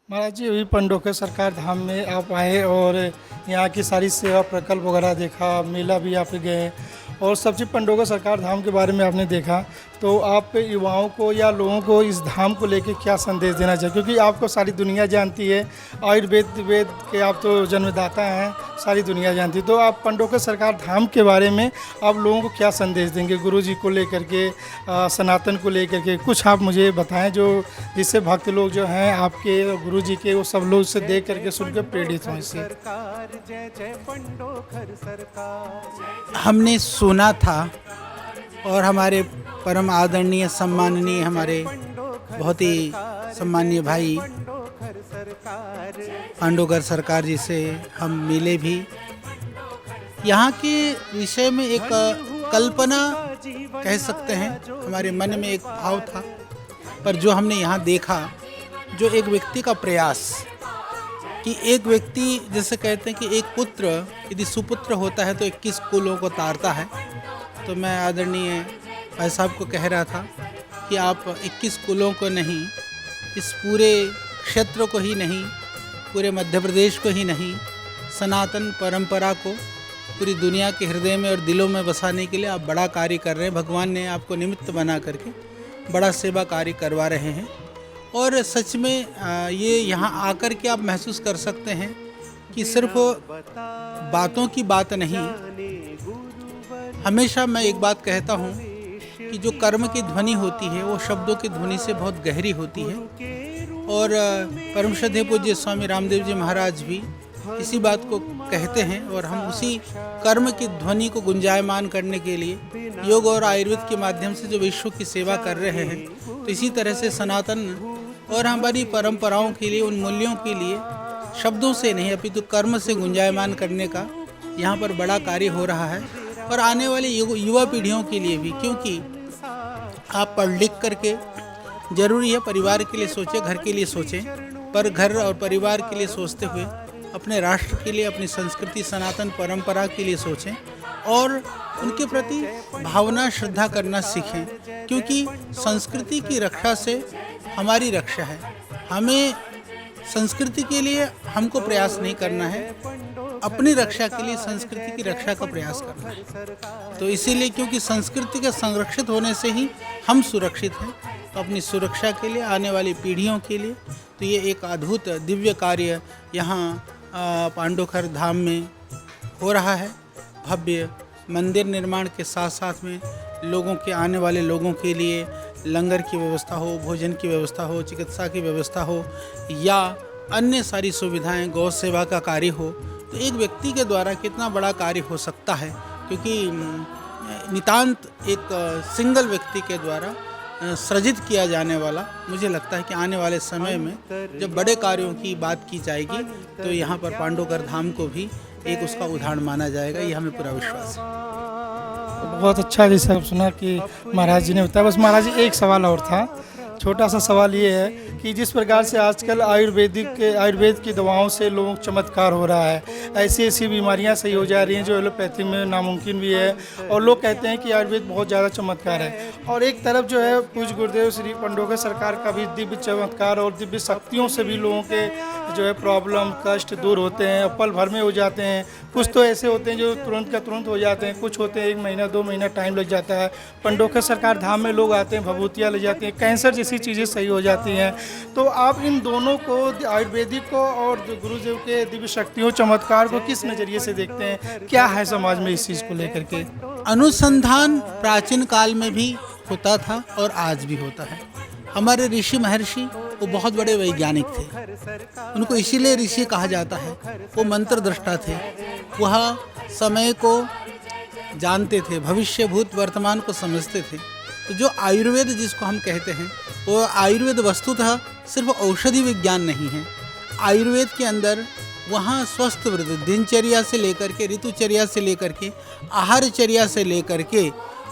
महाराज जी, अभी पंडोके सरकार धाम में आप आए और यहाँ की सारी सेवा प्रकल्प वगैरह देखा, मेला भी आप गए और सब चीज़ पंडोका सरकार धाम के बारे में आपने देखा। तो आप युवाओं को या लोगों को इस धाम को लेके क्या संदेश देना चाहिए, क्योंकि आपको सारी दुनिया जानती है, आयुर्वेद वेद के आप तो जन्मदाता हैं, सारी दुनिया जानती है। तो आप पंडोका सरकार धाम के बारे में आप लोगों को क्या संदेश देंगे, गुरु जी को लेकर के, सनातन को लेकर के कुछ आप मुझे बताएं, जो जिससे भक्त लोग जो हैं आपके गुरु जी के, वो सब लोग से देख करके सुन के प्रेरित हों इससे। हमने सुना था और हमारे परम आदरणीय सम्माननीय हमारे बहुत ही सम्माननीय भाई पांडोगर सरकार जी से हम मिले भी। यहाँ के विषय में एक कल्पना कह सकते हैं, हमारे मन में एक भाव था, पर जो हमने यहाँ देखा, जो एक व्यक्ति का प्रयास कि एक व्यक्ति, जैसे कहते हैं कि एक पुत्र यदि सुपुत्र होता है तो 21 कुलों को तारता है। तो मैं आदरणीय भाई साहब को कह रहा था कि आप 21 कुलों को नहीं, इस पूरे क्षेत्र को ही नहीं, पूरे मध्य प्रदेश को ही नहीं, सनातन परंपरा को पूरी दुनिया के हृदय में और दिलों में बसाने के लिए आप बड़ा कार्य कर रहे हैं। भगवान ने आपको निमित्त बना करके बड़ा सेवा कार्य करवा रहे हैं। और सच में ये यहाँ आकर के आप महसूस कर सकते हैं कि सिर्फ बातों की बात नहीं। हमेशा मैं एक बात कहता हूँ कि जो कर्म की ध्वनि होती है वो शब्दों की ध्वनि से बहुत गहरी होती है। और परम श्रद्धेय पूज्य स्वामी रामदेव जी महाराज भी इसी बात को कहते हैं, और हम उसी कर्म की ध्वनि को गुंजायमान करने के लिए योग और आयुर्वेद के माध्यम से जो विश्व की सेवा कर रहे हैं, तो इसी तरह से सनातन और हमारी परंपराओं के लिए, उन मूल्यों के लिए शब्दों से नहीं अपितु कर्म से गुंजायमान करने का यहाँ पर बड़ा कार्य हो रहा है। और आने वाली युवा पीढ़ियों के लिए भी, क्योंकि आप पढ़ लिख करके जरूरी है परिवार के लिए सोचें, घर के लिए सोचें, पर घर और परिवार के लिए सोचते हुए अपने राष्ट्र के लिए, अपनी संस्कृति सनातन परंपरा के लिए सोचें और उनके प्रति भावना श्रद्धा करना सीखें, क्योंकि संस्कृति की रक्षा से हमारी रक्षा है। हमें संस्कृति के लिए हमको प्रयास नहीं करना है, अपनी रक्षा के लिए संस्कृति की रक्षा का प्रयास करना है। तो इसीलिए, क्योंकि संस्कृति के संरक्षित होने से ही हम सुरक्षित हैं, तो अपनी सुरक्षा के लिए, आने वाली पीढ़ियों के लिए, तो ये एक अद्भुत दिव्य कार्य यहाँ पांडोखर धाम में हो रहा है। भव्य मंदिर निर्माण के साथ साथ में लोगों के, आने वाले लोगों के लिए लंगर की व्यवस्था हो, भोजन की व्यवस्था हो, चिकित्सा की व्यवस्था हो, या अन्य सारी सुविधाएं, गौ सेवा का कार्य हो, तो एक व्यक्ति के द्वारा कितना बड़ा कार्य हो सकता है। क्योंकि नितांत एक सिंगल व्यक्ति के द्वारा सृजित किया जाने वाला, मुझे लगता है कि आने वाले समय में जब बड़े कार्यों की बात की जाएगी तो यहाँ पर पांडोगर धाम को भी एक उसका उदाहरण माना जाएगा, ये हमें पूरा विश्वास है। बहुत अच्छा जैसे आप सुना कि महाराज जी ने बताया। बस महाराज जी, एक सवाल और था, छोटा सा सवाल ये है कि जिस प्रकार से आजकल आयुर्वेद की दवाओं से लोगों को चमत्कार हो रहा है, ऐसी ऐसी बीमारियां सही हो जा रही हैं जो एलोपैथी में नामुमकिन भी है, और लोग कहते हैं कि आयुर्वेद बहुत ज़्यादा चमत्कार है। और एक तरफ जो है पूज्य गुरुदेव श्री पंडोकर सरकार का भी दिव्य चमत्कार और दिव्य शक्तियों से भी लोगों के जो है प्रॉब्लम कष्ट दूर होते हैं, पल भर में हो जाते हैं। कुछ तो ऐसे होते हैं जो तुरंत का तुरंत हो जाते हैं, कुछ होते हैं 1 महीना 2 महीना टाइम लग जाता है। पंडोकर सरकार धाम में लोग आते हैं, भभूतियाँ ले जाती हैं, कैंसर जैसी चीज़ें सही हो जाती हैं। तो आप इन दोनों को, आयुर्वेदिक को और गुरुदेव के दिव्य शक्तियों चमत्कार को किस नज़रिए से देखते हैं? क्या है समाज में इस चीज़ को लेकर के? अनुसंधान प्राचीन काल में भी होता था और आज भी होता है। हमारे ऋषि महर्षि वो बहुत बड़े वैज्ञानिक थे, उनको इसीलिए ऋषि कहा जाता है। वो मंत्र दृष्टा थे, वह समय को जानते थे, भविष्य भूत वर्तमान को समझते थे। तो जो आयुर्वेद जिसको हम कहते हैं, वो आयुर्वेद वस्तुतः सिर्फ औषधि विज्ञान नहीं है। आयुर्वेद के अंदर वहाँ स्वस्थ वृद्धि, दिनचर्या से लेकर के, ऋतुचर्या से लेकर के, आहारचर्या से लेकर के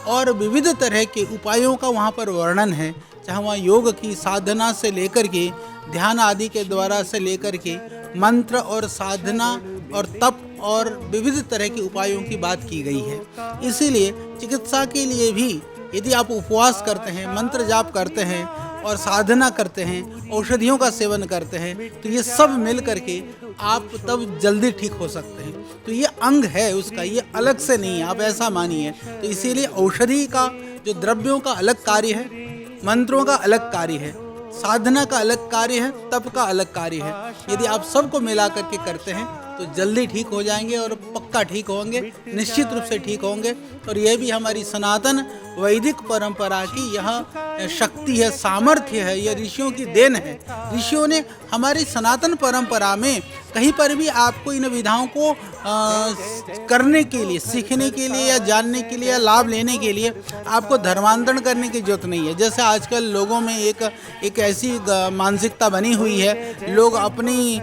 और विविध तरह के उपायों का वहाँ पर वर्णन है। जहाँ वहाँ योग की साधना से लेकर के, ध्यान आदि के द्वारा से लेकर के, मंत्र और साधना और तप और विविध तरह के उपायों की बात की गई है। इसीलिए चिकित्सा के लिए भी यदि आप उपवास करते हैं, मंत्र जाप करते हैं और साधना करते हैं, औषधियों का सेवन करते हैं, तो ये सब मिल करके आप तब जल्दी ठीक हो सकते हैं। तो ये अंग है उसका, ये अलग से नहीं है, आप ऐसा मानिए। तो इसीलिए औषधि का जो द्रव्यों का अलग कार्य है, मंत्रों का अलग कार्य है, साधना का अलग कार्य है, तप का अलग कार्य है। यदि आप सबको मिला करके करते हैं तो जल्दी ठीक हो जाएंगे और पक्का ठीक होंगे, निश्चित रूप से ठीक होंगे। और यह भी हमारी सनातन वैदिक परंपरा की यह शक्ति है, सामर्थ्य है, यह ऋषियों की देन है। ऋषियों ने हमारी सनातन परंपरा में कहीं पर भी आपको इन विधाओं को करने के लिए, सीखने के लिए या जानने के लिए या लाभ लेने के लिए आपको धर्मांतरण करने की जरूरत नहीं है। जैसे आजकल लोगों में एक ऐसी मानसिकता बनी हुई है, लोग अपनी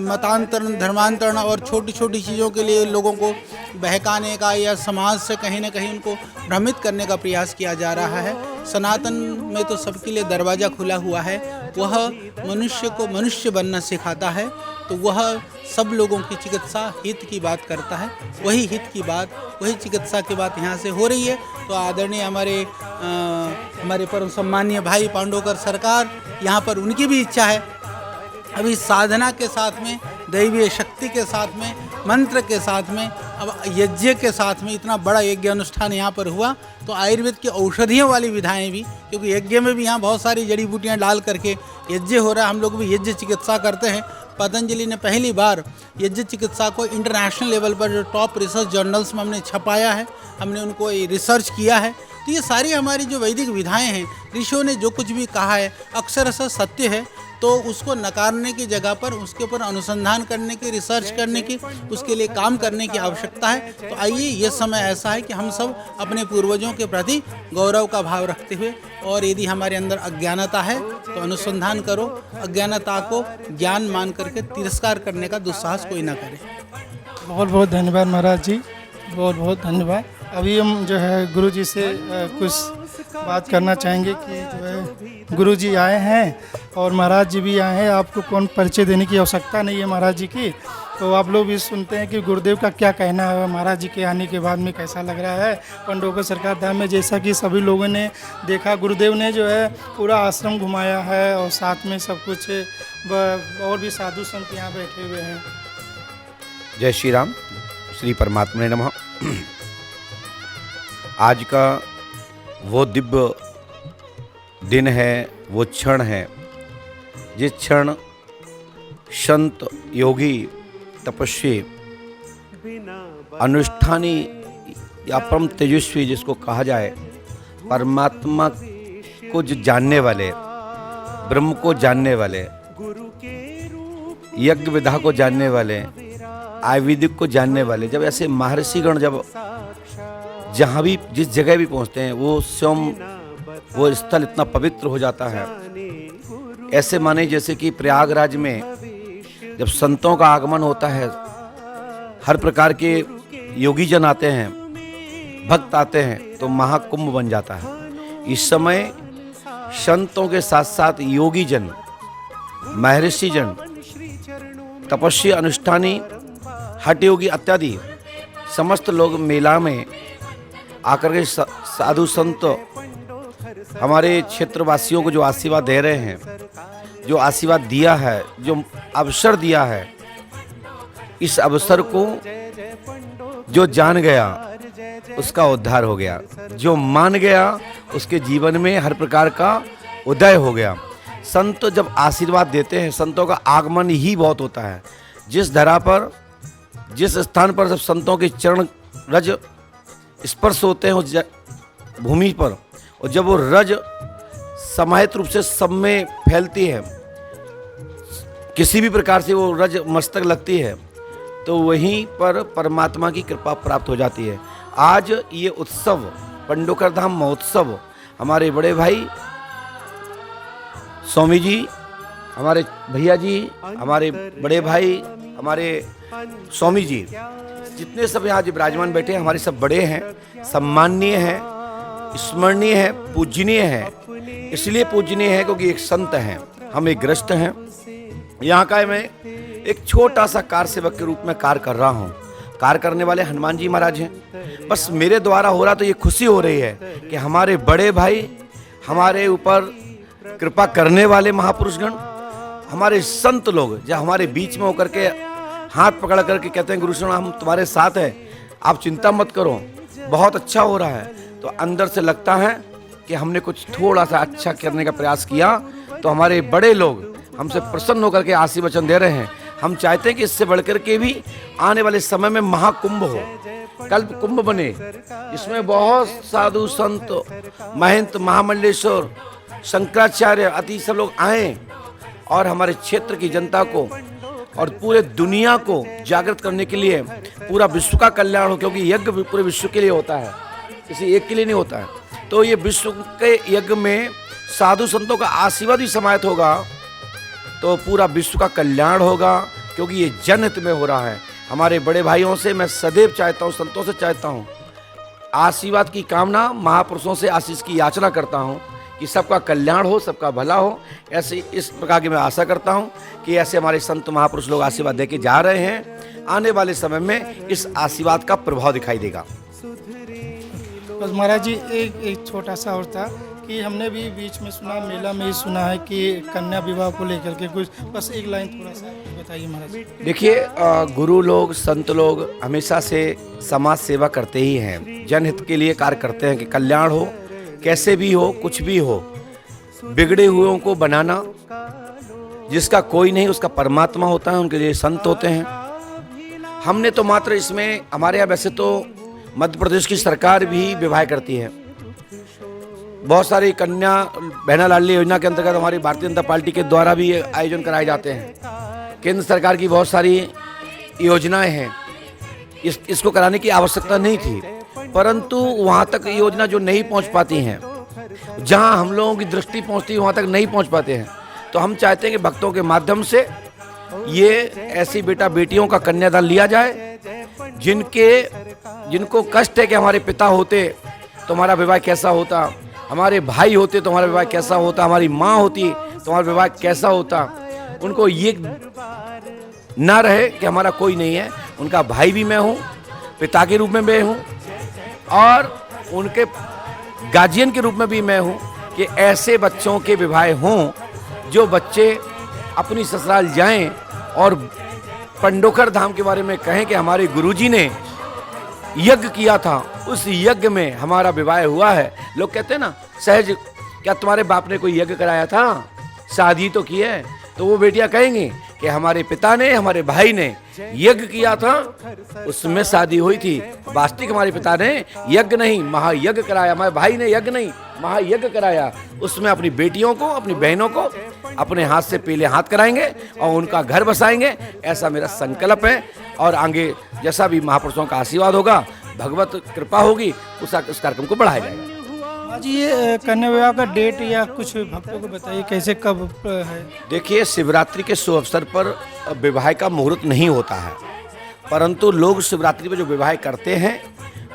मतांतरण, धर्मांतरण और छोटी छोटी चीज़ों के लिए लोगों को बहकाने का या समाज से कहीं ना कहीं उनको भ्रमित करने का प्रयास किया जा रहा है। सनातन में तो सबके लिए दरवाज़ा खुला हुआ है। वह मनुष्य को मनुष्य बनना सिखाता है, तो वह सब लोगों की चिकित्सा हित की बात करता है। वही हित की बात, वही चिकित्सा की बात यहाँ से हो रही है। तो आदरणीय हमारे परम सम्मानीय भाई पांडवकर सरकार, यहाँ पर उनकी भी इच्छा है अभी साधना के साथ में, दैवीय शक्ति के साथ में, मंत्र के साथ में, अब यज्ञ के साथ में, इतना बड़ा यज्ञ अनुष्ठान यहाँ पर हुआ, तो आयुर्वेद की औषधियों वाली विधाएं भी, क्योंकि यज्ञ में भी यहाँ बहुत सारी जड़ी बूटियाँ डाल करके यज्ञ हो रहा है। हम लोग भी यज्ञ चिकित्सा करते हैं। पतंजलि ने पहली बार यज्ञ चिकित्सा को इंटरनेशनल लेवल पर जो टॉप रिसर्च जर्नल्स में हमने छपाया है, हमने उनको रिसर्च किया है। तो ये सारी हमारी जो वैदिक विधाएं हैं, ऋषियों ने जो कुछ भी कहा है अक्षरशः सत्य है। तो उसको नकारने की जगह पर उसके ऊपर अनुसंधान करने की, रिसर्च करने की, उसके लिए काम करने की आवश्यकता है। तो आइए, ये समय ऐसा है कि हम सब अपने पूर्वजों के प्रति गौरव का भाव रखते हुए, और यदि हमारे अंदर अज्ञानता है तो अनुसंधान करो, अज्ञानता को ज्ञान मान करके तिरस्कार करने का दुस्साहस कोई ना करे। बहुत बहुत धन्यवाद महाराज जी, बहुत बहुत धन्यवाद। अभी हम जो है गुरु जी से कुछ बात करना चाहेंगे कि जो है गुरु जी आए हैं और महाराज जी भी आए हैं। आपको कौन परिचय देने की आवश्यकता नहीं है महाराज जी की। तो आप लोग भी सुनते हैं कि गुरुदेव का क्या कहना है महाराज जी के आने के बाद में, कैसा लग रहा है पांडवकर सरकार धाम में। जैसा कि सभी लोगों ने देखा, गुरुदेव ने जो है पूरा आश्रम घुमाया है और साथ में सब कुछ और भी साधु संत यहाँ बैठे हुए हैं। जय श्री राम, श्री परमात्मा नमः। आज का वो दिव्य दिन है, वो क्षण है जिस क्षण संत, योगी, तपस्वी, अनुष्ठानी या परम तेजस्वी जिसको कहा जाए, परमात्मा को जो जानने वाले, ब्रह्म को जानने वाले, यज्ञ विधा को जानने वाले, आयुर्वेदिक को जानने वाले, जब ऐसे महर्षिगण जब जहाँ भी जिस जगह भी पहुँचते हैं वो स्वयं वो स्थल इतना पवित्र हो जाता है। ऐसे माने जैसे कि प्रयागराज में जब संतों का आगमन होता है, हर प्रकार के योगी जन आते हैं, भक्त आते हैं, तो महाकुंभ बन जाता है। इस समय संतों के साथ साथ योगी जन, महर्षि जन, तपस्वी, अनुष्ठानी, हठ योगी इत्यादि समस्त लोग मेला में आकर के साधु संत हमारे क्षेत्रवासियों को जो आशीर्वाद दे रहे हैं, जो आशीर्वाद दिया है, जो अवसर दिया है, इस अवसर को जो जान गया उसका उद्धार हो गया, जो मान गया उसके जीवन में हर प्रकार का उदय हो गया। संत जब आशीर्वाद देते हैं, संतों का आगमन ही बहुत होता है। जिस धरा पर, जिस स्थान पर जब संतों के चरण रज स्पर्श होते हैं उस भूमि पर, और जब वो रज समाहित रूप से सब में फैलती है, किसी भी प्रकार से वो रज मस्तक लगती है, तो वहीं पर परमात्मा की कृपा प्राप्त हो जाती है। आज ये उत्सव, पांडवकर धाम महोत्सव, हमारे बड़े भाई स्वामी जी, हमारे भैया जी, हमारे बड़े भाई, हमारे स्वामी जी, जितने सब यहाँ विराजमान बैठे हैं, हमारे सब बड़े हैं, सम्माननीय हैं, स्मरणीय है, पूजनीय है। इसलिए पूजनीय है क्योंकि एक संत हैं, हम एक ग्रस्त हैं। यहाँ का मैं एक छोटा सा कार सेवक के रूप में कार्य कर रहा हूँ। कार्य करने वाले हनुमान जी महाराज हैं। बस मेरे द्वारा हो रहा तो ये खुशी हो रही है कि हमारे बड़े भाई हमारे ऊपर कृपा करने वाले महापुरुषगण, हमारे संत लोग जब हमारे बीच में होकर के हाथ पकड़ करके कहते हैं गुरुशरण हम तुम्हारे साथ हैं, आप चिंता मत करो, बहुत अच्छा हो रहा है, तो अंदर से लगता है कि हमने कुछ थोड़ा सा अच्छा करने का प्रयास किया। तो हमारे बड़े लोग हमसे प्रसन्न होकर के आशीर्वचन दे रहे हैं। हम चाहते हैं कि इससे बढ़कर के भी आने वाले समय में महाकुंभ हो, कल्प कुंभ बने, इसमें बहुत साधु संत महंत महामंडलेश्वर शंकराचार्य अति सब लोग आए और हमारे क्षेत्र की जनता को और पूरे दुनिया को जागृत करने के लिए पूरा विश्व का कल्याण हो, क्योंकि यज्ञ पूरे विश्व के लिए होता है, किसी एक के लिए नहीं होता है। तो ये विश्व के यज्ञ में साधु संतों का आशीर्वाद भी समाहित होगा तो पूरा विश्व का कल्याण होगा, क्योंकि ये जनहित में हो रहा है। हमारे बड़े भाइयों से मैं सदैव चाहता हूँ, संतों से चाहता हूँ, आशीर्वाद की कामना, महापुरुषों से आशीष की याचना करता हूँ कि सबका कल्याण हो, सबका भला हो। ऐसे इस प्रकार की मैं आशा करता हूँ कि ऐसे हमारे संत महापुरुष लोग आशीर्वाद देके जा रहे हैं, आने वाले समय में इस आशीर्वाद का प्रभाव दिखाई देगा। बस महाराज जी एक छोटा सा और था कि हमने भी बीच में सुना, मेला में ही सुना है कि कन्या विवाह को लेकर के कुछ, बस एक लाइन थोड़ा सा बताइए महाराज। देखिए, गुरु लोग संत लोग हमेशा से समाज सेवा करते ही हैं, जनहित के लिए कार्य करते हैं कि कल्याण हो, कैसे भी हो, कुछ भी हो, बिगड़े हुओं को बनाना, जिसका कोई नहीं उसका परमात्मा होता है, उनके लिए संत होते हैं। हमने तो मात्र इसमें, हमारे यहाँ वैसे तो मध्य प्रदेश की सरकार भी विवाह करती है, बहुत सारी कन्या बहना लाडली योजना के अंतर्गत हमारी भारतीय जनता पार्टी के द्वारा भी आयोजन कराए जाते हैं। केंद्र सरकार की बहुत सारी योजनाएं हैं, इसको कराने की आवश्यकता नहीं थी, परंतु वहाँ तक योजना जो नहीं पहुँच पाती हैं, जहाँ हम लोगों की दृष्टि पहुँचती है वहाँ तक नहीं पहुँच पाते हैं, तो हम चाहते हैं कि भक्तों के माध्यम से ये ऐसी बेटा बेटियों का कन्यादान लिया जाए, जिनको कष्ट है कि हमारे पिता होते तो हमारा विवाह कैसा होता, हमारे भाई होते तो हमारा विवाह कैसा होता, हमारी माँ होती तो हमारा विवाह कैसा होता। उनको ये ना रहे कि हमारा कोई नहीं है, उनका भाई भी मैं हूँ, पिता के रूप में मैं हूँ और उनके गार्जियन के रूप में भी मैं हूँ, कि ऐसे बच्चों के विवाह हों जो बच्चे अपनी ससुराल जाएं और पंडोखर धाम के बारे में कहें कि हमारे गुरुजी ने यज्ञ किया था, उस यज्ञ में हमारा विवाह हुआ है। लोग कहते हैं ना सहज, क्या तुम्हारे बाप ने कोई यज्ञ कराया था, शादी तो की है, तो वो बेटियां कहेंगी कि हमारे पिता ने, हमारे भाई ने यज्ञ किया था, उसमें शादी हुई थी। वास्तविक हमारे पिता ने यज्ञ नहीं महायज्ञ कराया, हमारे भाई ने यज्ञ नहीं महायज्ञ कराया, उसमें अपनी बेटियों को, अपनी बहनों को अपने हाथ से पीले हाथ कराएंगे और उनका घर बसाएंगे, ऐसा मेरा संकल्प है। और आगे जैसा भी महापुरुषों का आशीर्वाद होगा, भगवत कृपा होगी, उस कार्यक्रम को बढ़ाया जाएगा। आज ये कन्या विवाह का डेट या कुछ भक्तों को बताइए, कैसे कब है? देखिए, शिवरात्रि के शुभ अवसर पर विवाह का मुहूर्त नहीं होता है, परंतु लोग शिवरात्रि पर जो विवाह करते हैं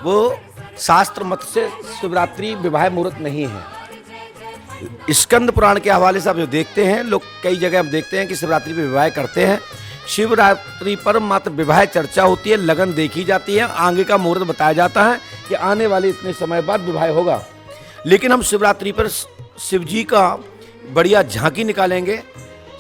वो शास्त्र मत से शिवरात्रि विवाह मुहूर्त नहीं है। स्कंद पुराण के हवाले से आप जो देखते हैं, लोग कई जगह हम देखते हैं कि शिवरात्रि पर विवाह करते हैं। शिवरात्रि पर मात्र विवाह चर्चा होती है, लगन देखी जाती है, आगे का मुहूर्त बताया जाता है कि आने वाले इतने समय बाद विवाह होगा। लेकिन हम शिवरात्रि पर शिव जी का बढ़िया झांकी निकालेंगे,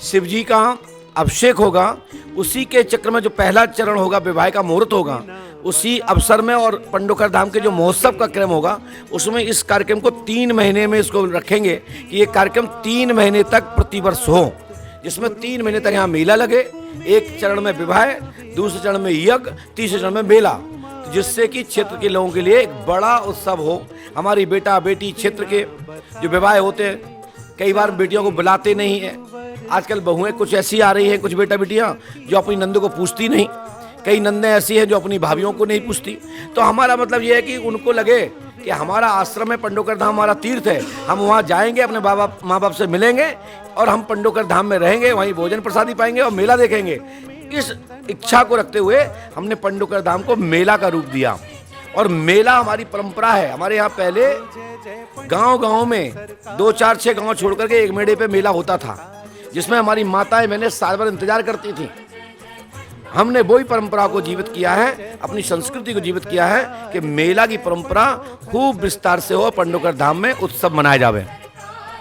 शिव जी का अभिषेक होगा, उसी के चक्र में जो पहला चरण होगा, विवाह का मुहूर्त होगा, उसी अवसर में और पंडोखर धाम के जो महोत्सव का क्रम होगा, उसमें इस कार्यक्रम को 3 महीने में इसको रखेंगे कि ये कार्यक्रम 3 महीने तक प्रतिवर्ष हो, जिसमें 3 महीने तक यहाँ मेला लगे, एक चरण में विवाह, दूसरे चरण में यज्ञ, तीसरे चरण में मेला, जिससे कि क्षेत्र के लोगों के लिए एक बड़ा उत्सव हो। हमारी बेटा बेटी क्षेत्र के जो विवाह होते हैं, कई बार बेटियों को बुलाते नहीं है। आजकल बहुएं कुछ ऐसी आ रही हैं, कुछ बेटा बेटियां जो अपनी नंदों को पूछती नहीं, कई नंदें ऐसी हैं जो अपनी भाभियों को नहीं पूछती। तो हमारा मतलब ये है कि उनको लगे कि हमारा आश्रम है, पंडोखर धाम हमारा तीर्थ है, हम वहाँ जाएंगे, अपने माँ बाप से मिलेंगे और हम पंडोखर धाम में रहेंगे, वहीं भोजन प्रसादी पाएंगे और मेला देखेंगे। इस इच्छा को रखते हुए हमने पंडोखर धाम को मेला का रूप दिया। और मेला हमारी परंपरा है। हमारे यहाँ पहले गांव-गांव में 2, 4, 6 गांव छोड़ करके एक मेले पे मेला होता था, जिसमें हमारी माताएं मैंने साल भर इंतजार करती थी। हमने वही परंपरा को जीवित किया है, अपनी संस्कृति को जीवित किया है कि मेला की परंपरा खूब विस्तार से हो, पंडोखर धाम में उत्सव मनाए जावे।